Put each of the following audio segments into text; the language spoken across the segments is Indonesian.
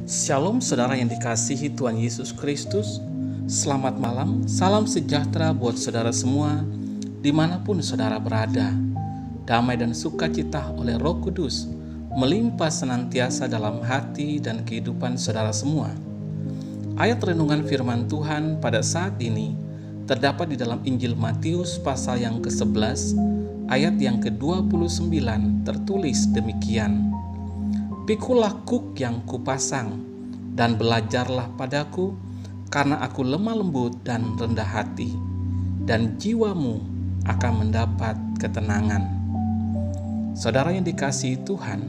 Shalom saudara yang dikasihi Tuhan Yesus Kristus. Selamat malam, salam sejahtera buat saudara semua dimanapun saudara berada. Damai dan sukacita oleh Roh Kudus melimpah senantiasa dalam hati dan kehidupan saudara semua. Ayat renungan firman Tuhan pada saat ini terdapat di dalam Injil Matius pasal yang ke-11 ayat yang ke-29, tertulis demikian. Pikulah kuk yang kupasang, dan belajarlah padaku, karena aku lemah lembut dan rendah hati, dan jiwamu akan mendapat ketenangan. Saudara yang dikasihi Tuhan,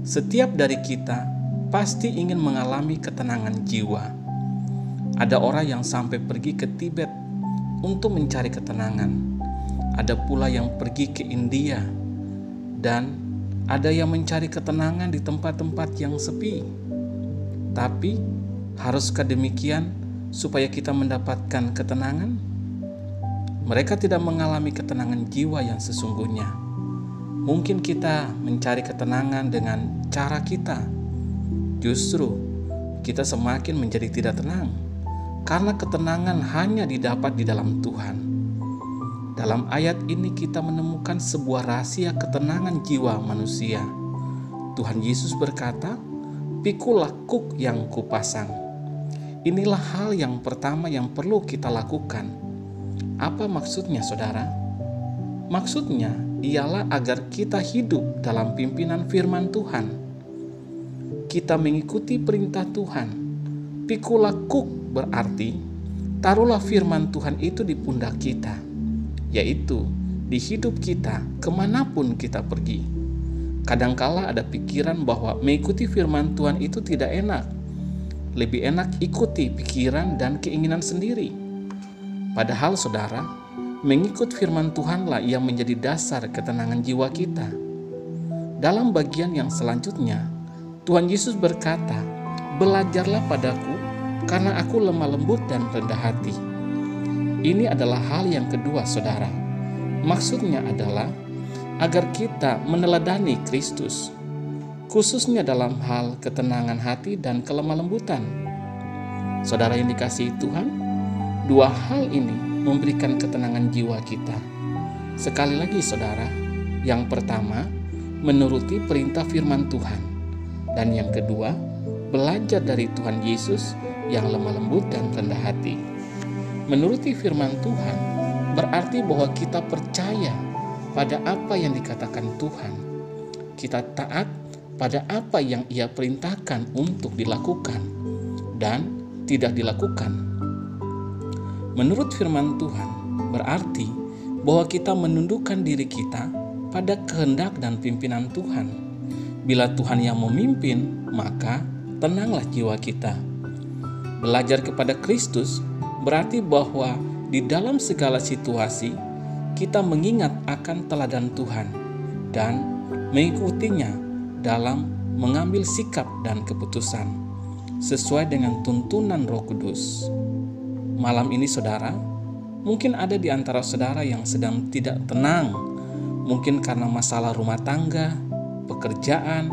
setiap dari kita pasti ingin mengalami ketenangan jiwa. Ada orang yang sampai pergi ke Tibet untuk mencari ketenangan. Ada pula yang pergi ke India, dan ada yang mencari ketenangan di tempat-tempat yang sepi. Tapi, haruskah demikian supaya kita mendapatkan ketenangan? Mereka tidak mengalami ketenangan jiwa yang sesungguhnya. Mungkin kita mencari ketenangan dengan cara kita. Justru, kita semakin menjadi tidak tenang, karena ketenangan hanya didapat di dalam Tuhan. Dalam ayat ini kita menemukan sebuah rahasia ketenangan jiwa manusia. Tuhan Yesus berkata, "Pikulah kuk yang kupasang." Inilah hal yang pertama yang perlu kita lakukan. Apa maksudnya, saudara? Maksudnya ialah agar kita hidup dalam pimpinan firman Tuhan. Kita mengikuti perintah Tuhan. Pikulah kuk berarti taruhlah firman Tuhan itu di pundak kita, yaitu di hidup kita kemanapun kita pergi. Kadangkala ada pikiran bahwa mengikuti firman Tuhan itu tidak enak. Lebih enak ikuti pikiran dan keinginan sendiri. Padahal saudara, mengikut firman Tuhanlah yang menjadi dasar ketenangan jiwa kita. Dalam bagian yang selanjutnya, Tuhan Yesus berkata, "Belajarlah padaku, karena aku lemah lembut dan rendah hati." Ini adalah hal yang kedua, saudara. Maksudnya adalah agar kita meneladani Kristus, khususnya dalam hal ketenangan hati dan kelemah lembutan. Saudara yang dikasihi Tuhan, dua hal ini memberikan ketenangan jiwa kita. Sekali lagi, saudara, yang pertama, menuruti perintah firman Tuhan. Dan yang kedua, belajar dari Tuhan Yesus yang lemah lembut dan rendah hati. Menuruti firman Tuhan berarti bahwa kita percaya pada apa yang dikatakan Tuhan. Kita taat pada apa yang Ia perintahkan untuk dilakukan dan tidak dilakukan. Menurut firman Tuhan berarti bahwa kita menundukkan diri kita pada kehendak dan pimpinan Tuhan. Bila Tuhan yang memimpin, maka tenanglah jiwa kita. Belajar kepada Kristus berarti bahwa di dalam segala situasi kita mengingat akan teladan Tuhan dan mengikutinya dalam mengambil sikap dan keputusan sesuai dengan tuntunan Roh Kudus. Malam ini, saudara, mungkin ada di antara saudara yang sedang tidak tenang, mungkin karena masalah rumah tangga, pekerjaan,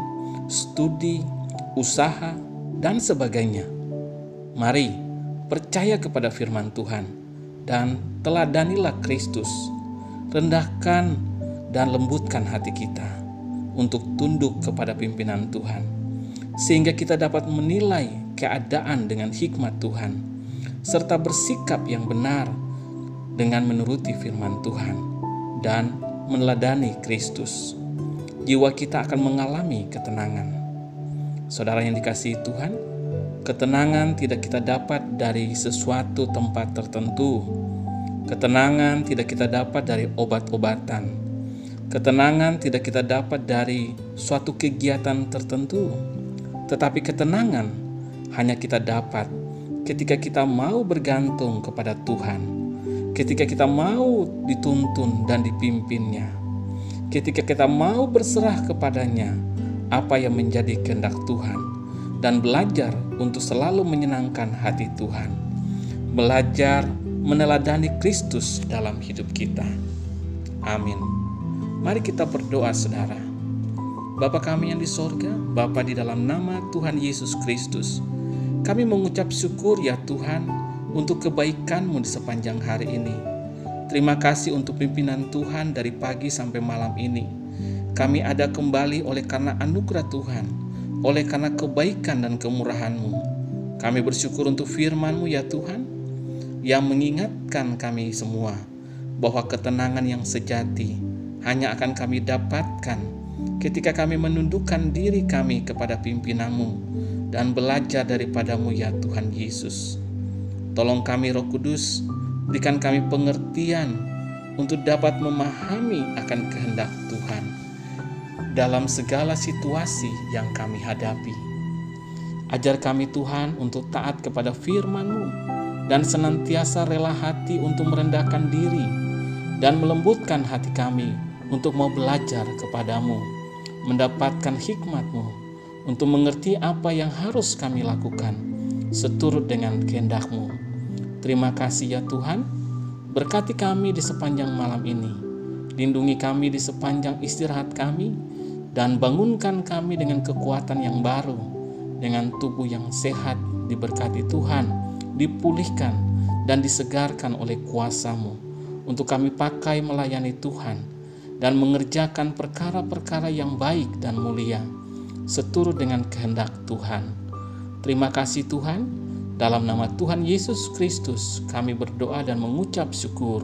studi, usaha, dan sebagainya. Mari percaya kepada firman Tuhan dan teladanilah Kristus. Rendahkan dan lembutkan hati kita untuk tunduk kepada pimpinan Tuhan, sehingga kita dapat menilai keadaan dengan hikmat Tuhan, serta bersikap yang benar dengan menuruti firman Tuhan dan meneladani Kristus. Jiwa kita akan mengalami ketenangan. Saudara yang dikasihi Tuhan, ketenangan tidak kita dapat dari sesuatu tempat tertentu. Ketenangan tidak kita dapat dari obat-obatan. Ketenangan tidak kita dapat dari suatu kegiatan tertentu. Tetapi ketenangan hanya kita dapat ketika kita mau bergantung kepada Tuhan. Ketika kita mau dituntun dan dipimpinnya. Ketika kita mau berserah kepadanya apa yang menjadi kehendak Tuhan. Dan belajar untuk selalu menyenangkan hati Tuhan. Belajar meneladani Kristus dalam hidup kita. Amin. Mari kita berdoa, saudara. Bapa kami yang di sorga, Bapa di dalam nama Tuhan Yesus Kristus, kami mengucap syukur ya Tuhan untuk kebaikan-Mu di sepanjang hari ini. Terima kasih untuk pimpinan Tuhan dari pagi sampai malam ini. Kami ada kembali oleh karena anugerah Tuhan, oleh karena kebaikan dan kemurahan-Mu. Kami bersyukur untuk firman-Mu ya Tuhan, yang mengingatkan kami semua bahwa ketenangan yang sejati hanya akan kami dapatkan ketika kami menundukkan diri kami kepada pimpinan-Mu dan belajar daripada-Mu ya Tuhan Yesus. Tolong kami Roh Kudus, berikan kami pengertian untuk dapat memahami akan kehendak Tuhan dalam segala situasi yang kami hadapi. Ajar kami Tuhan untuk taat kepada firman-Mu dan senantiasa rela hati untuk merendahkan diri dan melembutkan hati kami untuk mau belajar kepada-Mu, mendapatkan hikmat-Mu untuk mengerti apa yang harus kami lakukan seturut dengan kehendak-Mu. Terima kasih ya Tuhan, berkati kami di sepanjang malam ini, lindungi kami di sepanjang istirahat kami, dan bangunkan kami dengan kekuatan yang baru, dengan tubuh yang sehat diberkati Tuhan, dipulihkan dan disegarkan oleh kuasa-Mu untuk kami pakai melayani Tuhan dan mengerjakan perkara-perkara yang baik dan mulia seturut dengan kehendak Tuhan. Terima kasih Tuhan, dalam nama Tuhan Yesus Kristus kami berdoa dan mengucap syukur.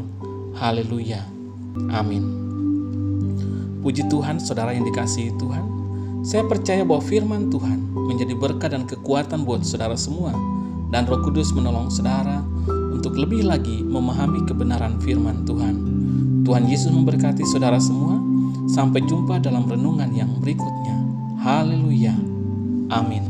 Haleluya. Amin. Puji Tuhan, saudara yang dikasihi Tuhan. Saya percaya bahwa firman Tuhan menjadi berkat dan kekuatan buat saudara semua, dan Roh Kudus menolong saudara untuk lebih lagi memahami kebenaran firman Tuhan. Tuhan Yesus memberkati saudara semua. Sampai jumpa dalam renungan yang berikutnya. Haleluya. Amin.